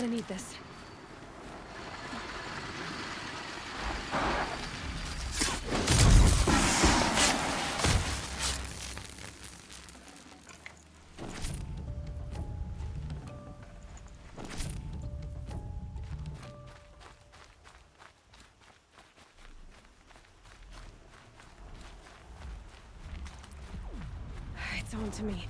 gonna need this. It's on to me.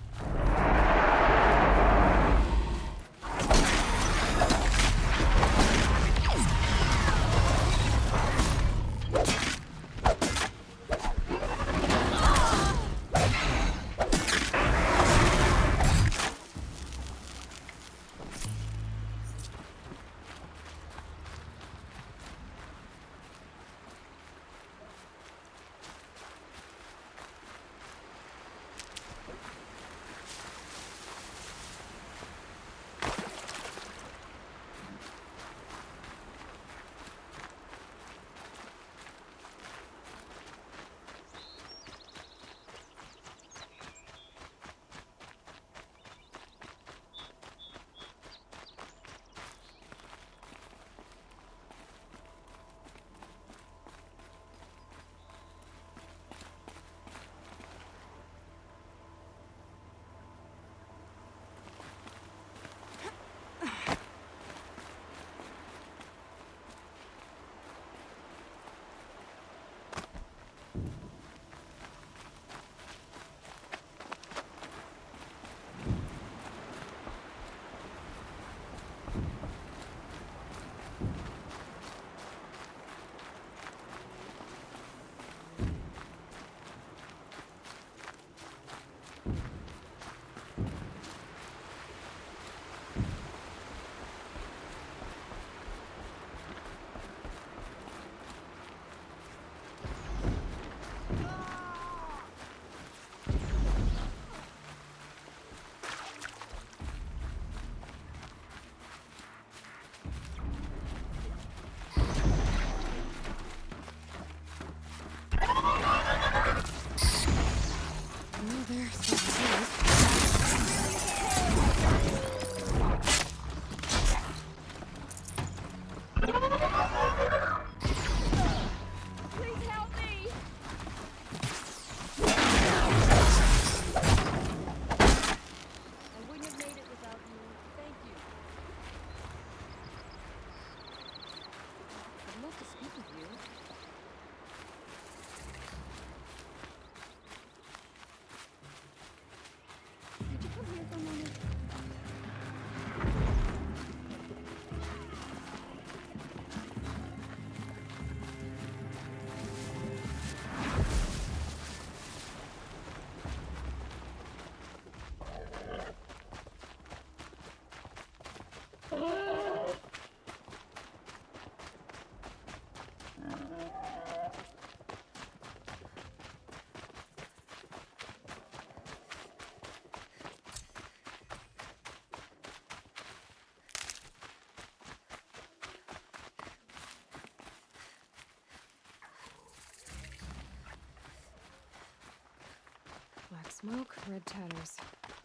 Black smoke, red tatters.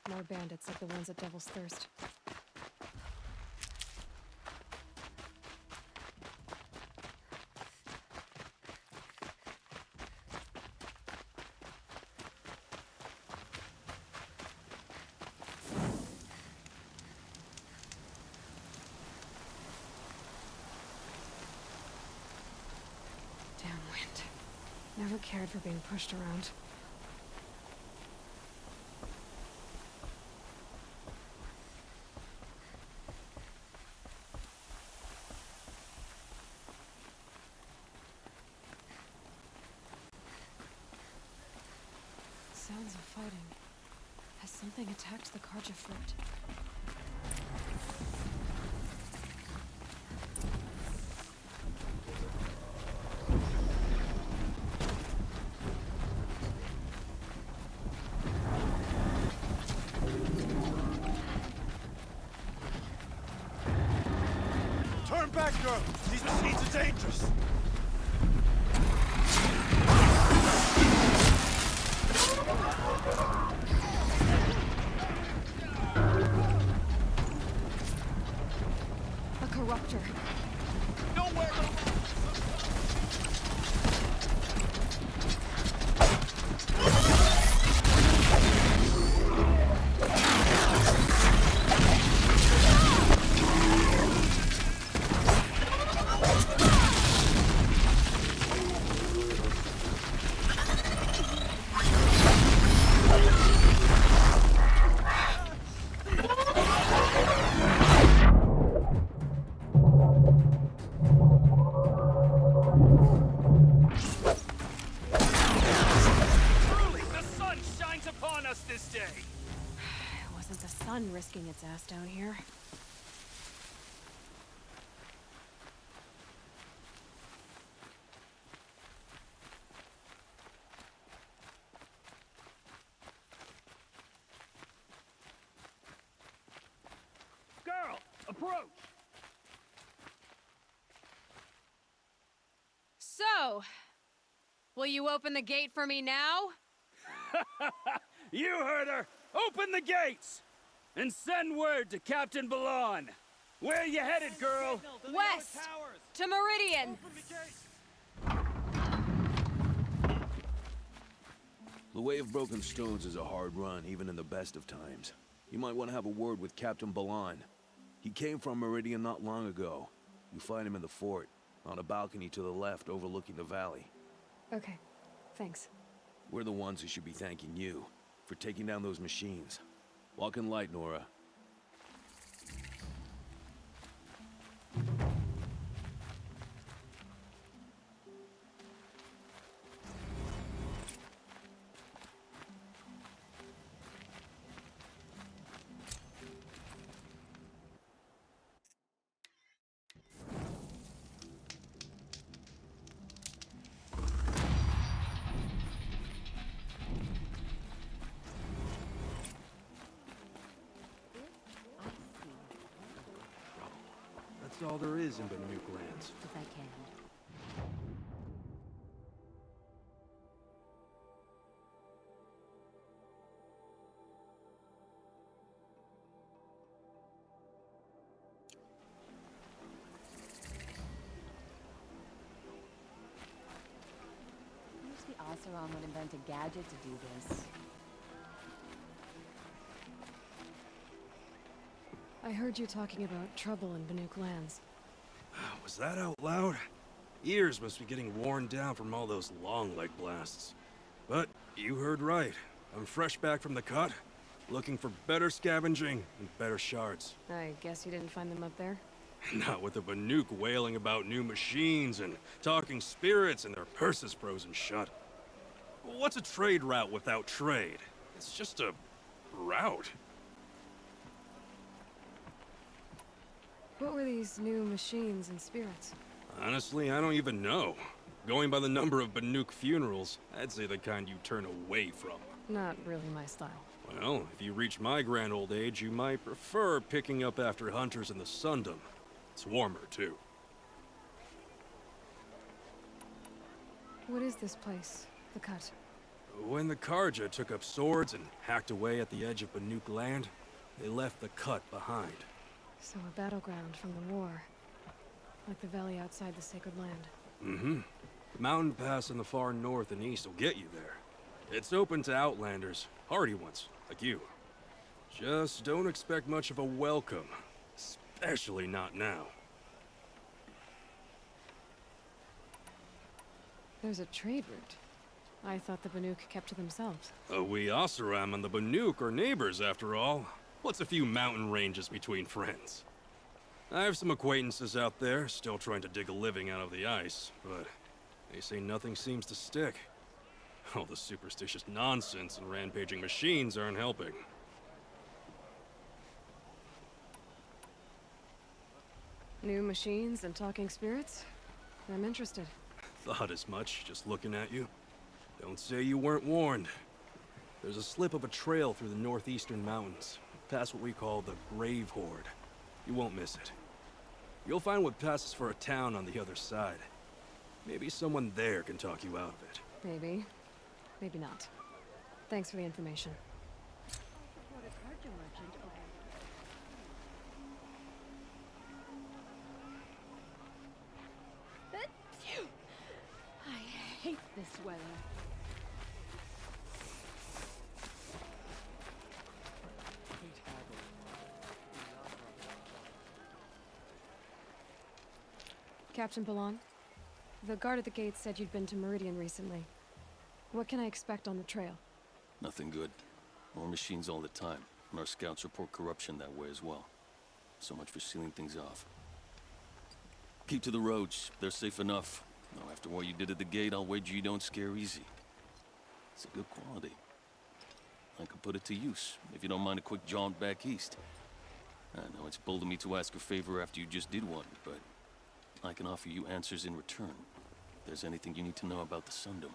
More bandits like the ones at Devil's Thirst. Downwind. Never cared for being pushed around. Sounds of fighting. Has something attacked the Karja fort? Turn back, girl! These machines are dangerous! sun risking its ass down here. Girl, approach! So, will you open the gate for me now? You heard her! Open the gates! And send word to Captain Balon! Where you headed, girl? West! To Meridian! The way of broken stones is a hard run, even in the best of times. You might want to have a word with Captain Balon. He came from Meridian not long ago. You find him in the fort, on a balcony to the left overlooking the valley. Okay, thanks. We're the ones who should be thanking you for taking down those machines. Walk in light, Nora. That's all there is in Banook lands. If I can. I wish the Oseram would invent a gadget to do this. I heard you talking about trouble in Banook lands. Was that out loud? Ears must be getting worn down from all those long leg blasts. But you heard right. I'm fresh back from the cut, looking for better scavenging and better shards. I guess you didn't find them up there? Not with the Banook wailing about new machines and talking spirits and their purses frozen shut. What's a trade route without trade? It's just a route. What were these new machines and spirits? Honestly, I don't even know. Going by the number of Banook funerals, I'd say the kind you turn away from. Not really my style. Well, if you reach my grand old age, you might prefer picking up after hunters in the Sundom. It's warmer, too. What is this place? The Cut? When the Karja took up swords and hacked away at the edge of Banook land, they left the Cut behind. So a battleground from the war. Like the valley outside the Sacred Land. Mm-hmm. Mountain Pass in the far north and east will get you there. It's open to outlanders, hardy ones, like you. Just don't expect much of a welcome. Especially not now. There's a trade route. I thought the Banook kept to themselves. We Oseram and the Banook are neighbors, after all. What's a few mountain ranges between friends? I have some acquaintances out there, still trying to dig a living out of the ice, but they say nothing seems to stick. All the superstitious nonsense and rampaging machines aren't helping. New machines and talking spirits? I'm interested. Thought as much, just looking at you. Don't say you weren't warned. There's a slip of a trail through the northeastern mountains, past what we call the Grave Horde. You won't miss it. You'll find what passes for a town on the other side. Maybe someone there can talk you out of it. Maybe. Maybe not. Thanks for the information. I hate this weather. Captain Balon, the guard at the gate said you'd been to Meridian recently. What can I expect on the trail? Nothing good. More machines all the time, and our scouts report corruption that way as well. So much for sealing things off. Keep to the roads. They're safe enough. Now, after what you did at the gate, I'll wager you don't scare easy. It's a good quality. I could put it to use, if you don't mind a quick jaunt back east. I know it's bold of me to ask a favor after you just did one, but I can offer you answers in return. If there's anything you need to know about the Sundom.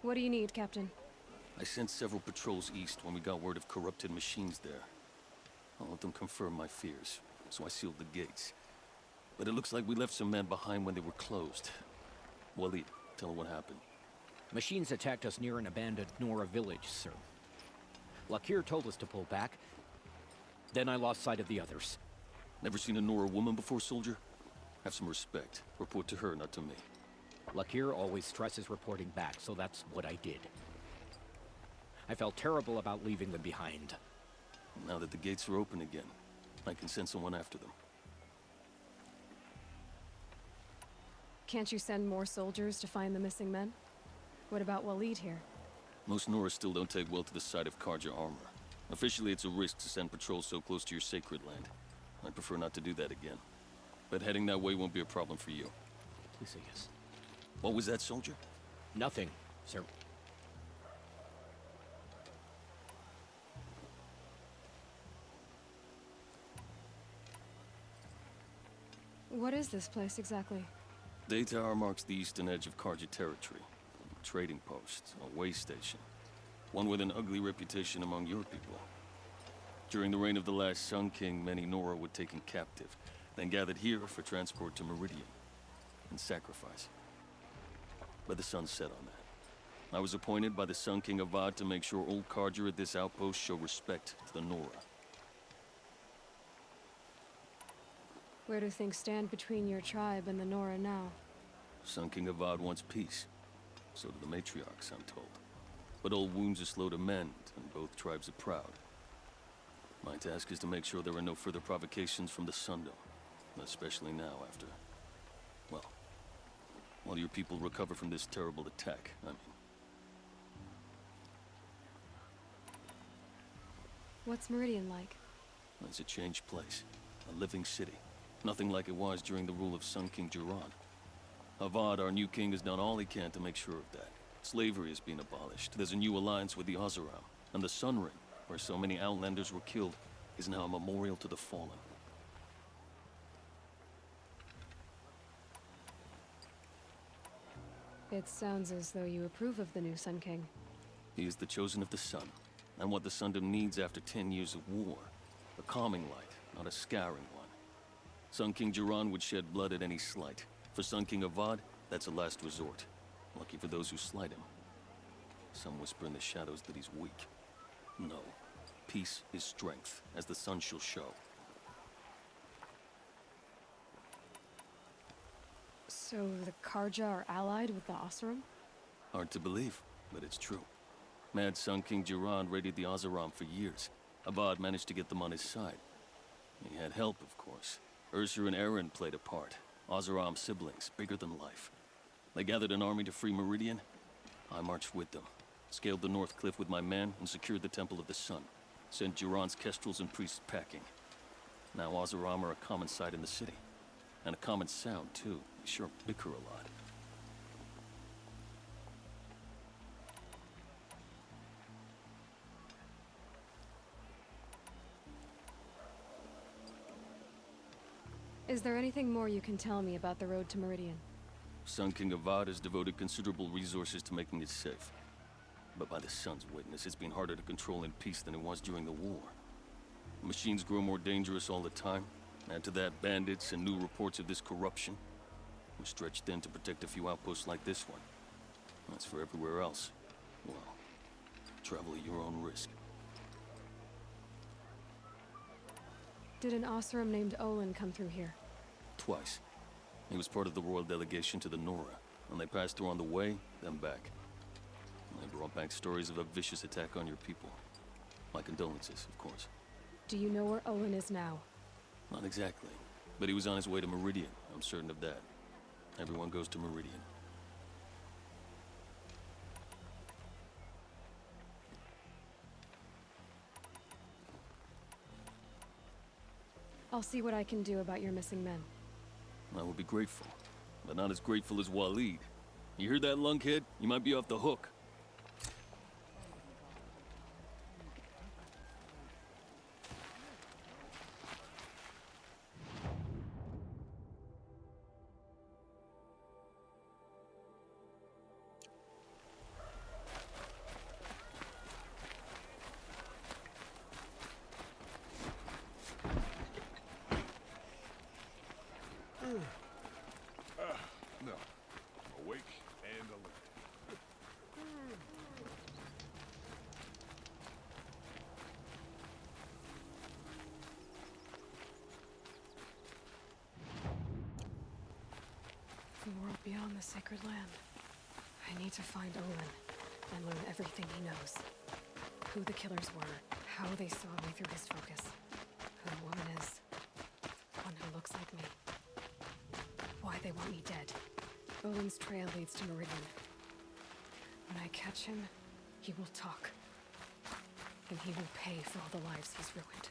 What do you need, Captain? I sent several patrols east when we got word of corrupted machines there. All of them confirmed my fears, so I sealed the gates. But it looks like we left some men behind when they were closed. Waleed, tell her what happened. Machines attacked us near an abandoned Nora village, sir. Lakir told us to pull back. Then I lost sight of the others. Never seen a Nora woman before, soldier? Have some respect. Report to her, not to me. Lakir always stresses reporting back, so that's what I did. I felt terrible about leaving them behind. Now that the gates are open again, I can send someone after them. Can't you send more soldiers to find the missing men? What about Waleed here? Most Nora still don't take well to the sight of Karja armor. Officially, it's a risk to send patrols so close to your sacred land. I'd prefer not to do that again. But heading that way won't be a problem for you. Please say yes. What was that, soldier? Nothing, sir. What is this place exactly? Day Tower marks the eastern edge of Karja territory. A trading post, a way station. One with an ugly reputation among your people. During the reign of the last Sun King, many Nora were taken captive, then gathered here for transport to Meridian, and sacrifice. But the sun set on that. I was appointed by the Sun King Avad to make sure old Karja at this outpost show respect to the Nora. Where do things stand between your tribe and the Nora now? Sun King Avad wants peace. So do the matriarchs, I'm told. But old wounds are slow to mend, and both tribes are proud. My task is to make sure there are no further provocations from the Sundom. Especially now after... well, while your people recover from this terrible attack, I mean. What's Meridian like? It's a changed place. A living city. Nothing like it was during the rule of Sun King Jiran. Avad, our new king, has done all he can to make sure of that. Slavery has been abolished. There's a new alliance with the Oseram. And the Sun Ring, where so many Outlanders were killed, is now a memorial to the fallen. It sounds as though you approve of the new Sun King. He is the chosen of the sun, and what the Sundom needs after 10 years of war. A calming light, not a scouring one. Sun King Jiran would shed blood at any slight. For Sun King Avad, that's a last resort. Lucky for those who slight him. Some whisper in the shadows that he's weak. No. Peace is strength, as the sun shall show. So the Karja are allied with the Oseram? Hard to believe, but it's true. Mad Sun King Jiran raided the Oseram for years. Avad managed to get them on his side. He had help, of course. Ursur and Eren played a part. Oseram siblings, bigger than life. They gathered an army to free Meridian. I marched with them. Scaled the North Cliff with my men and secured the Temple of the Sun. Sent Jiran's kestrels and priests packing. Now Oseram are a common sight in the city. And a common sound, too. They sure bicker a lot. Is there anything more you can tell me about the road to Meridian? Sun King Avad has devoted considerable resources to making it safe. But by the sun's witness, it's been harder to control in peace than it was during the war. Machines grow more dangerous all the time. Add to that bandits and new reports of this corruption. We're stretched thin to protect a few outposts like this one. As for everywhere else, well, travel at your own risk. Did an Oseram named Olin come through here? Twice. He was part of the royal delegation to the Nora, and they passed through on the way, then back. They brought back stories of a vicious attack on your people. My condolences, of course. Do you know where Olin is now? Not exactly, but he was on his way to Meridian, I'm certain of that. Everyone goes to Meridian. I'll see what I can do about your missing men. I will be grateful. but not as grateful as Waleed. You hear that, lunkhead? You might be off the hook. No. Awake and alert. The world beyond the sacred land. I need to find Olin and learn everything he knows. Who the killers were, how they saw me through his focus, who the woman is, one who looks like me, why they want me dead. Olin's trail leads to Meridian. When I catch him, he will talk. And he will pay for all the lives he's ruined.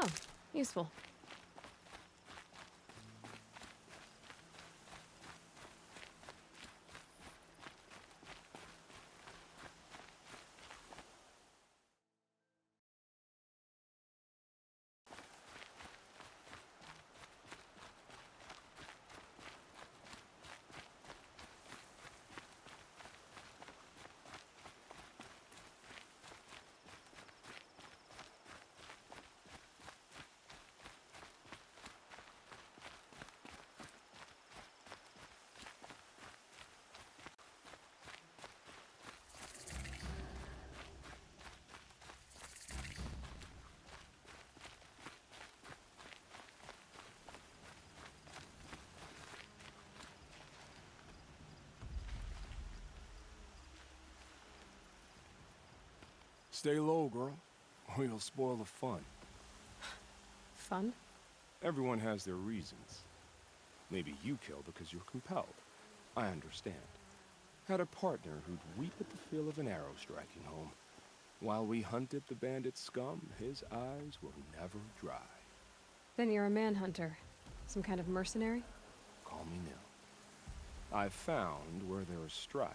Oh, useful. Stay low, girl, or you'll spoil the fun. Fun? Everyone has their reasons. Maybe you kill because you're compelled. I understand. Had a partner who'd weep at the feel of an arrow striking home. While we hunted the bandit scum, his eyes will never dry. Then you're a manhunter. Some kind of mercenary? Call me Nil. I've found where there is strife,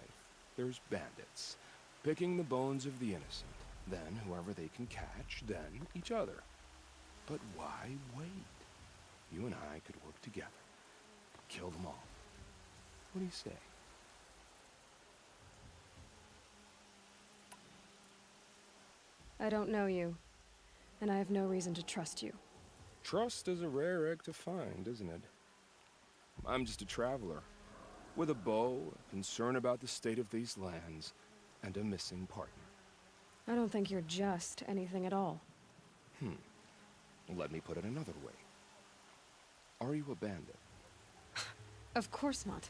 there's bandits, picking the bones of the innocent. Then whoever they can catch, then each other. But why wait? You and I could work together. Kill them all. What do you say? I don't know you, and I have no reason to trust you. Trust is a rare egg to find, isn't it? I'm just a traveler, with a bow, a concern about the state of these lands, and a missing partner. I don't think you're just anything at all. Let me put it another way. Are you a bandit? Of course not.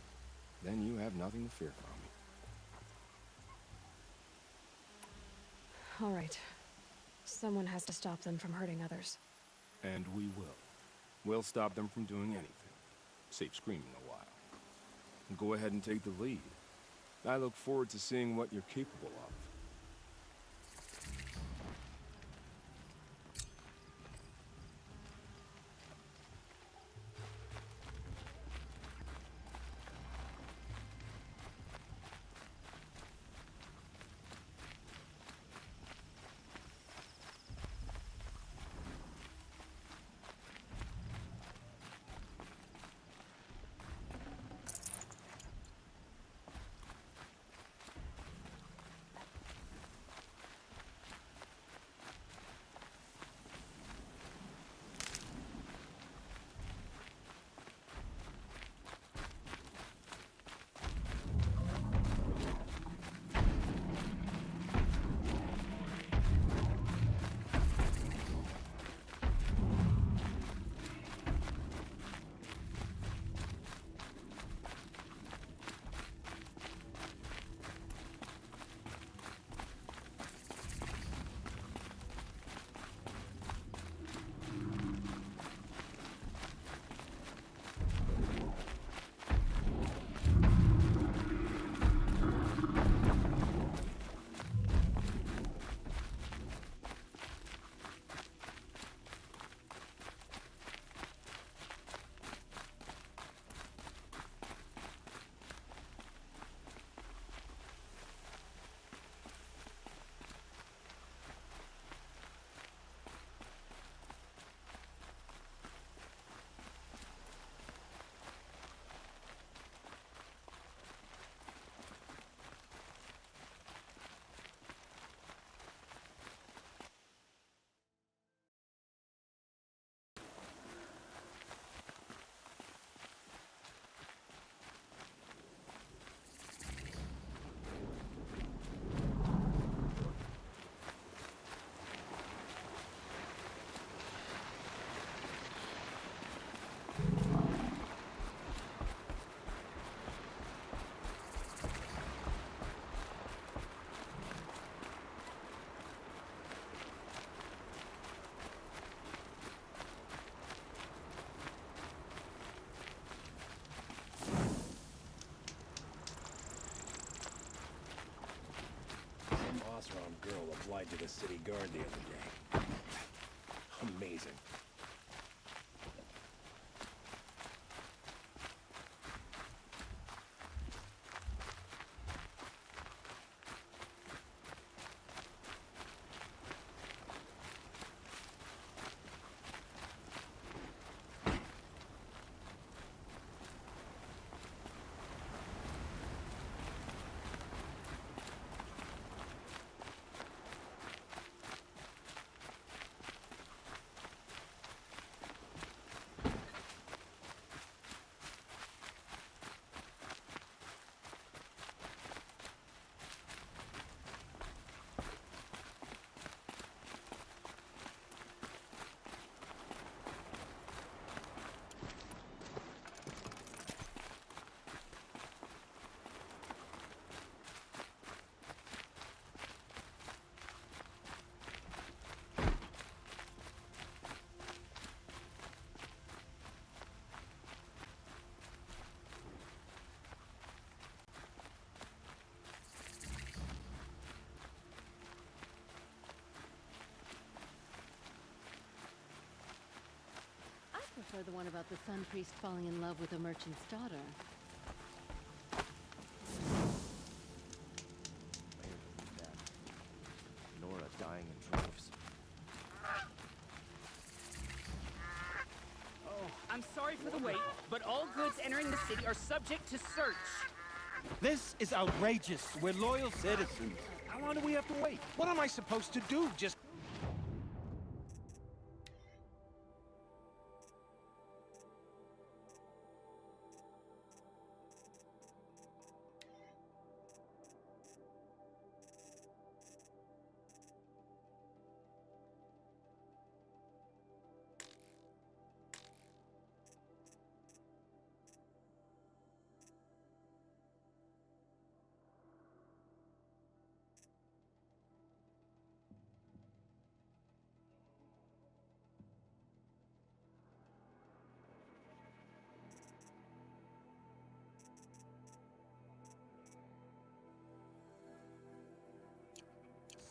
Then you have nothing to fear from me. All right. Someone has to stop them from hurting others. And we will. We'll stop them from doing anything. Save screaming a while. Go ahead and take the lead. I look forward to seeing what you're capable of. Girl applied to the city guard the other day. Amazing. I prefer the one about the sun priest falling in love with a merchant's daughter. Nora dying in droves. I'm sorry for the wait, but all goods entering the city are subject to search. This is outrageous. We're loyal citizens. How long do we have to wait? What am I supposed to do? Just...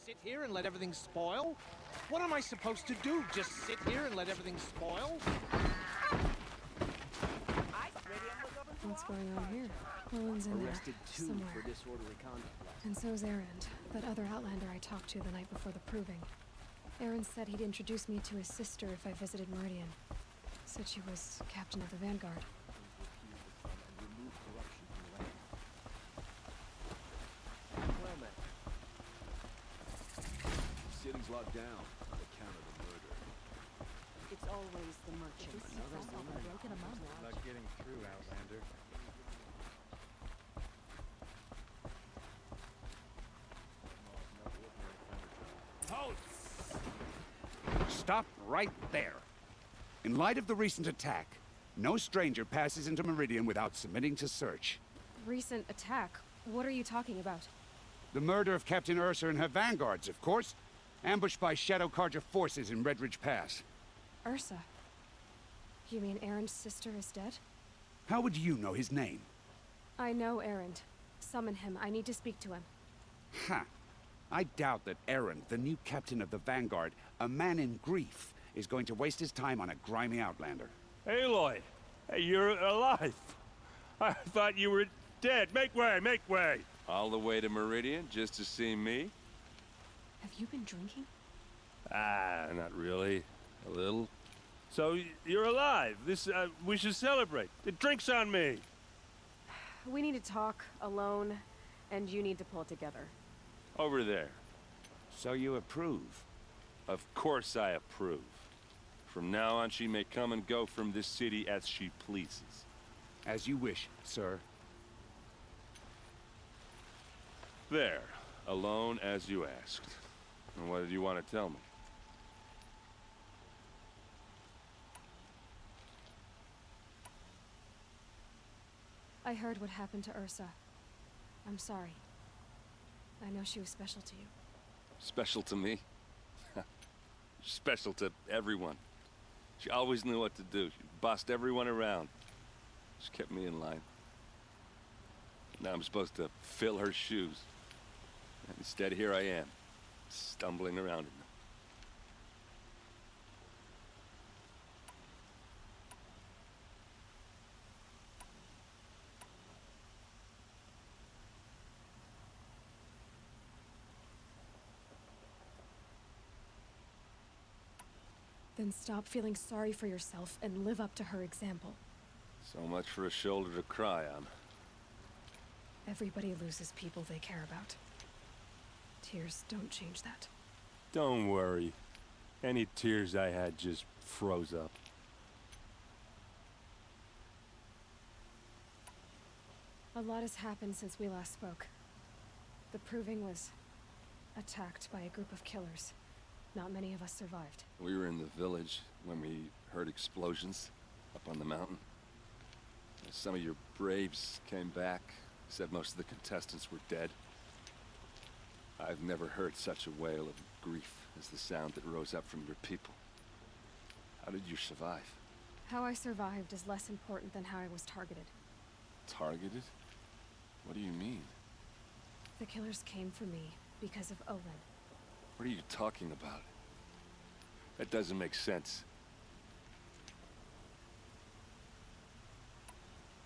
sit here and let everything spoil? What am I supposed to do? Just sit here and let everything spoil? What's going on here? Owen's in there, somewhere. for disorderly conduct. And so's Erend, that other Outlander I talked to the night before the proving. Erend said he'd introduce me to his sister if I visited Meridian. Said she was captain of the Vanguard. The city's locked down on account of the murder. It's always the merchants. Not getting through, Outlander. Stop right there. In light of the recent attack, no stranger passes into Meridian without submitting to search. Recent attack? What are you talking about? The murder of Captain Ursa and her vanguards, of course. Ambushed by Shadow Carja forces in Redridge Pass. Ursa? You mean Erend's sister is dead? How would you know his name? I know Erend. Summon him. I need to speak to him. Ha! I doubt that Erend, the new captain of the Vanguard, a man in grief, is going to waste his time on a grimy Outlander. Aloy! Hey, you're alive! I thought you were dead. Make way, make way! All the way to Meridian just to see me? Have you been drinking? Ah, not really. A little. So, you're alive. We should celebrate. The drink's on me. We need to talk, alone, and you need to pull it together. Over there. So you approve? Of course I approve. From now on, she may come and go from this city as she pleases. As you wish, sir. There. Alone as you asked. And what did you want to tell me? I heard what happened to Ursa. I'm sorry. I know she was special to you. Special to me? Special to everyone. She always knew what to do. She bossed everyone around. She kept me in line. Now I'm supposed to fill her shoes. And instead, here I am, stumbling around in them. Then stop feeling sorry for yourself and live up to her example. So much for a shoulder to cry on. Everybody loses people they care about. Tears don't change that. Don't worry. Any tears I had just froze up. A lot has happened since we last spoke. The Proving was attacked by a group of killers. Not many of us survived. We were in the village when we heard explosions up on the mountain. Some of your braves came back, said most of the contestants were dead. I've never heard such a wail of grief as the sound that rose up from your people. How did you survive? How I survived is less important than how I was targeted. Targeted? What do you mean? The killers came for me because of Olin. What are you talking about? That doesn't make sense.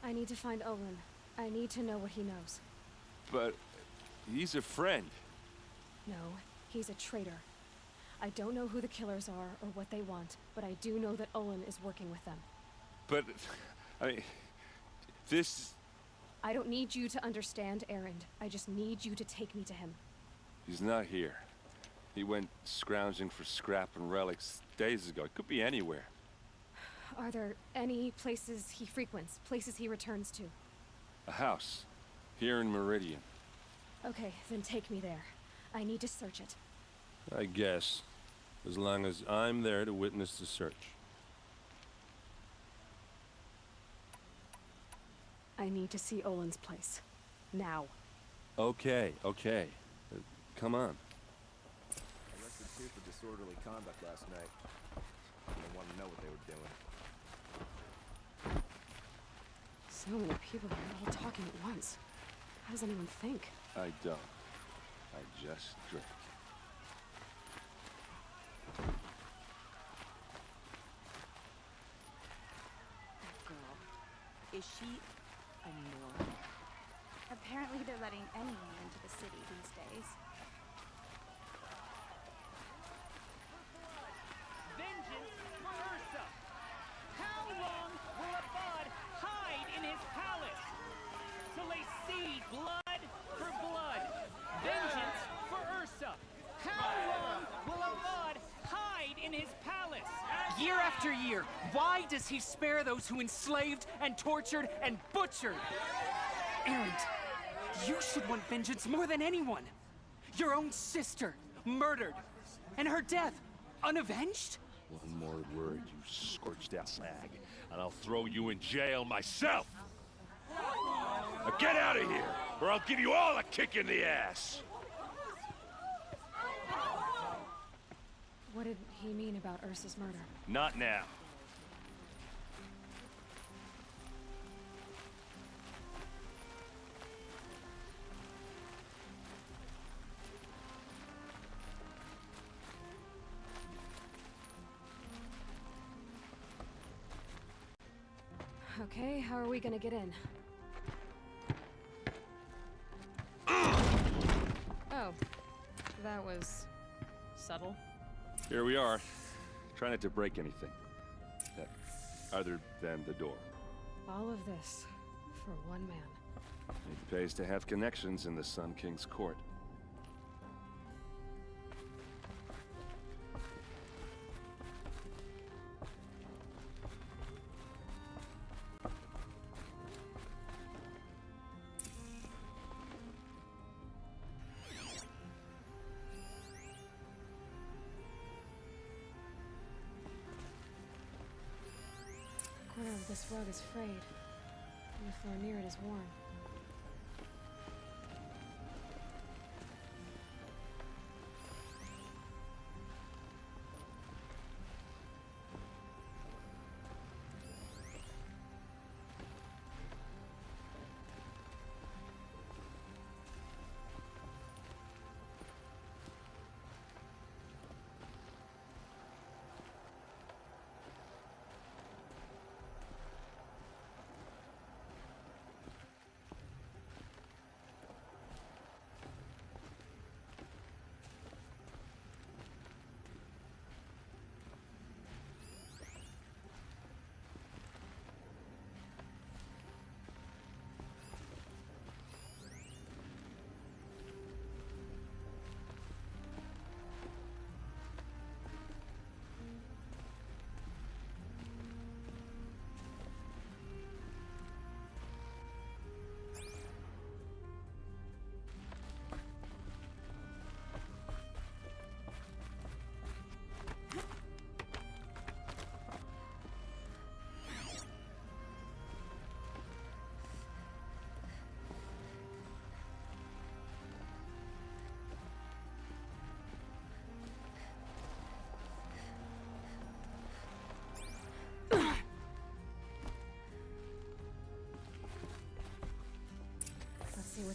I need to find Olin. I need to know what he knows. But he's a friend. No, he's a traitor. I don't know who the killers are or what they want, but I do know that Olin is working with them. But, I mean, this... I don't need you to understand Erend. I just need you to take me to him. He's not here. He went scrounging for scrap and relics days ago. It could be anywhere. Are there any places he frequents, places he returns to? A house. Here in Meridian. Okay, then take me there. I need to search it. I guess. As long as I'm there to witness the search. I need to see Olin's place. Now. Okay, okay. Come on. Arrested two for disorderly conduct last night. I didn't want to know what they were doing. So many people here all talking at once. How does anyone think? I don't. I just drink. That girl. Is she a moron? Apparently they're letting anyone into the city these days. Vengeance for Ursa! How long will a bud hide in his palace? Till they see blood for blood. Vengeance for Ursa! How long will a bud hide in his palace? Year after year, why does he spare those who enslaved and tortured and butchered? Erend, you should want vengeance more than anyone. Your own sister, murdered, and her death, unavenged? One more word, you scorched out slag, and I'll throw you in jail myself! Now get out of here, or I'll give you all a kick in the ass! What did he mean about Ursa's murder? Not now. Okay, how are we gonna get in? Oh, that was subtle. Here we are. Try not to break anything. Other than the door. All of this for one man. It pays to have connections in the Sun King's court. The corner of this rug is frayed, and the floor near it is worn.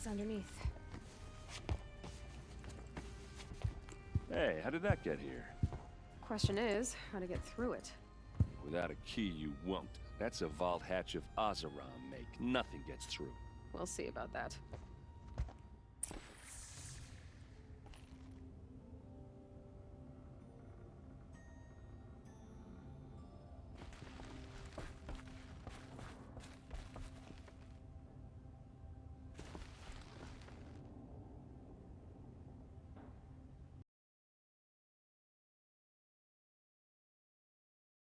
what's underneath. Hey, how did that get here? Question is, how to get through it. Without a key, you won't. That's a vault hatch of Oseram make. Nothing gets through. We'll see about that.